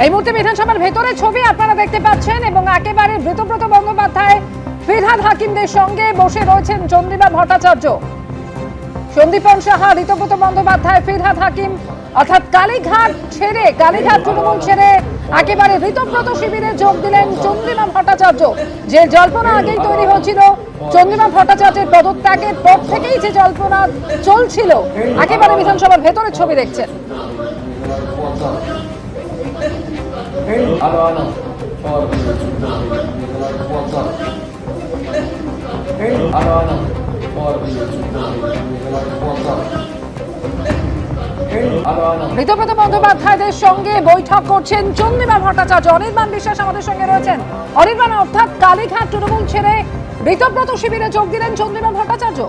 এই মুহূর্তে বিধানসভার ভেতরে ছবি আপনারা দেখতে পাচ্ছেন এবং একেবারে ঋতব্রত বন্দ্যোপাধ্যায় ফিরহাদ হাকিমদের সঙ্গে বসে রয়েছেন চন্দ্রিমা ভট্টাচার্য, সন্দীপন সাহা, ঋতব্রত বন্দ্যোপাধ্যায়, ফিরহাদ হাকিম, অর্থাৎ কালীঘাট তৃণমূল ছেড়ে একেবারে ঋতব্রত শিবিরে যোগ দিলেন চন্দ্রিমা ভট্টাচার্য। যে জল্পনা আগেই তৈরি হচ্ছিল চন্দ্রিমা ভট্টাচার্যের পদত্যাগের পর থেকেই যে জল্পনা চলছিল, একেবারে বিধানসভার ভেতরে ছবি দেখছেন। ঋতব্রত বন্দ্যোপাধ্যায়দের সঙ্গে বৈঠক করছেন চন্দ্রিমা ভট্টাচার্য। অনির্বাণ বিশ্বাস আমাদের সঙ্গে রয়েছেন। অনির্বাণ, অর্থাৎ কালীঘাট তৃণমূল ছেড়ে ঋতব্রত শিবিরে যোগ দিলেন চন্দ্রিমা ভট্টাচার্য।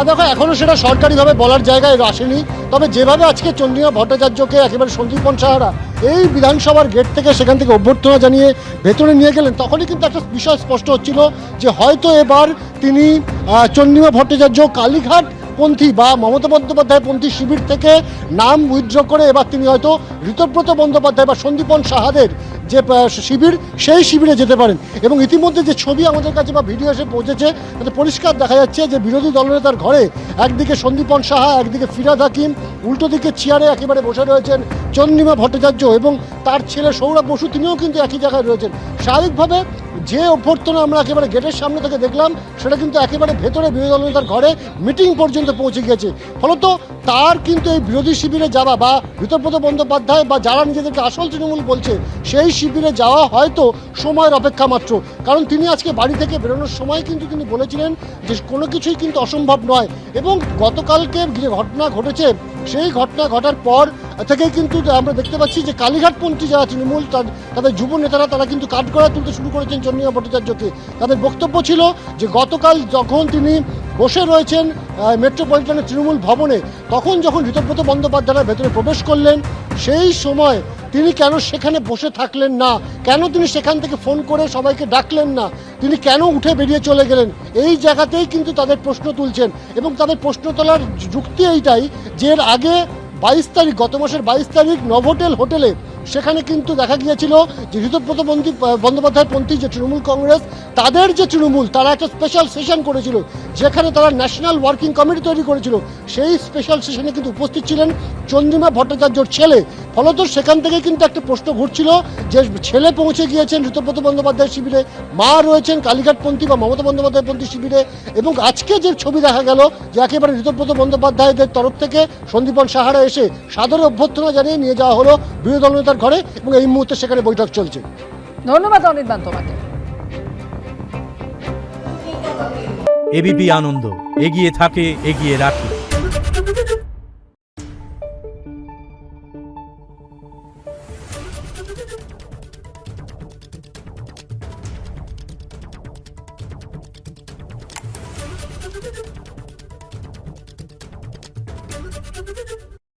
দেখো, এখনো সেটা সরকারিভাবে বলার জায়গায় আসেনি, তবে যেভাবে আজকে চন্দ্রিমা ভট্টাচার্যকে একেবারে সন্দীপন সাহারা এই বিধানসভার গেট থেকে সেখান থেকে অভ্যর্থনা জানিয়ে ভেতরে নিয়ে গেলেন, তখনই কিন্তু একটা বিষয় স্পষ্ট হচ্ছিল যে হয়তো এবার তিনি চন্দ্রিমা ভট্টাচার্য কালীঘাট পন্থী বা মমতা বন্দ্যোপাধ্যায় পন্থী শিবির থেকে নাম উইথড্র করে এবার তিনি হয়তো ঋতব্রত বন্দ্যোপাধ্যায় বা সন্দীপন সাহাদের যে শিবির সেই শিবিরে যেতে পারেন। এবং ইতিমধ্যে যে ছবি আমাদের কাছে বা ভিডিও এসে পৌঁছেছে তাতে পরিষ্কার দেখা যাচ্ছে যে বিরোধী দলনেতার ঘরে একদিকে সন্দীপন সাহা, একদিকে ফিরহাদ হাকিম, উল্টো দিকে চেয়ারে একেবারে বসে রয়েছেন চন্দ্রিমা ভট্টাচার্য এবং তার ছেলে সৌরভ বসু, তিনিও কিন্তু একই জায়গায় রয়েছেন। স্বাভাবিকভাবে যে অভ্যর্থনা আমরা একেবারে গেটের সামনে থেকে দেখলাম সেটা কিন্তু একেবারে ভেতরে বিরোধী দলনেতার ঘরে মিটিং পর্যন্ত পৌঁছে গিয়েছে। ফলত তার কিন্তু এই বিরোধী শিবিরে যাওয়া বা ঋতব্রত বন্দ্যোপাধ্যায় বা যারা নিজেদেরকে আসল তৃণমূল বলছে সেই শিবিরে যাওয়া হয়তো সময়ের অপেক্ষা মাত্র। কারণ তিনি আজকে বাড়ি থেকে বেরোনোর সময় কিন্তু তিনি বলেছিলেন যে কোনো কিছুই কিন্তু অসম্ভব নয়। এবং গতকালকে যে ঘটনা ঘটেছে সেই ঘটনা ঘটার পর থেকেই কিন্তু আমরা দেখতে পাচ্ছি যে কালীঘাটপন্থী যারা তৃণমূল তাদের যুব নেতারা তারা কিন্তু কাঠগড়ায় তুলতে শুরু করেছেন চন্দ্রিমা ভট্টাচার্যকে। তাদের বক্তব্য ছিল যে গতকাল যখন তিনি বসে রয়েছেন মেট্রোপলিটনের তৃণমূল ভবনে, তখন যখন ঋতব্রত বন্দ্যোপাধ্যায়রা ভেতরে প্রবেশ করলেন সেই সময় তিনি কেন সেখানে বসে থাকলেন না, কেন তিনি সেখান থেকে ফোন করে সবাইকে ডাকলেন না, তিনি কেন উঠে বেরিয়ে চলে গেলেন, এই জায়গাতেই কিন্তু তাদের প্রশ্ন তুলছেন। এবং তাদের প্রশ্ন তোলার যুক্তি এইটাই যে এর আগে 22 তারিখ, গত মাসের 22 তারিখ নভোটেল হোটেলে সেখানে কিন্তু দেখা গিয়েছিল যে ঋতব্রত বন্দ্যোপাধ্যায় পন্থী যে তৃণমূল কংগ্রেস তাদের যে তৃণমূল তারা একটা স্পেশাল সেশন করেছিল, যেখানে তারা ন্যাশনাল ওয়ার্কিং কমিটি তৈরি করেছিল। সেই স্পেশাল সেশনে কিন্তু উপস্থিত ছিলেন চন্দ্রিমা ভট্টাচার্যর ছেলে। ফলত সেখান থেকে কিন্তু একটা প্রশ্ন ঘুরছিল যে ছেলে পৌঁছে গিয়েছেন ঋতব্রত বন্দ্যোপাধ্যায় শিবিরে, মা রয়েছেন কালীঘাটপন্থী বা মমতা বন্দ্যোপাধ্যায় পন্থী শিবিরে। এবং আজকে যে ছবি দেখা গেল যে একেবারে ঋতব্রত বন্দ্যোপাধ্যায়দের তরফ থেকে সন্দীপন সাহারা এসে সাদরে অভ্যর্থনা জানিয়ে নিয়ে যাওয়া হলো বিরোধী দলনেতার ঘরে এবং এই মুহূর্তে সেখানে বৈঠক চলছে। ধন্যবাদ অনির্বাণ তোমাকে। এবিপি আনন্দ, এগিয়ে থাকে, এগিয়ে রাখে। Thank you.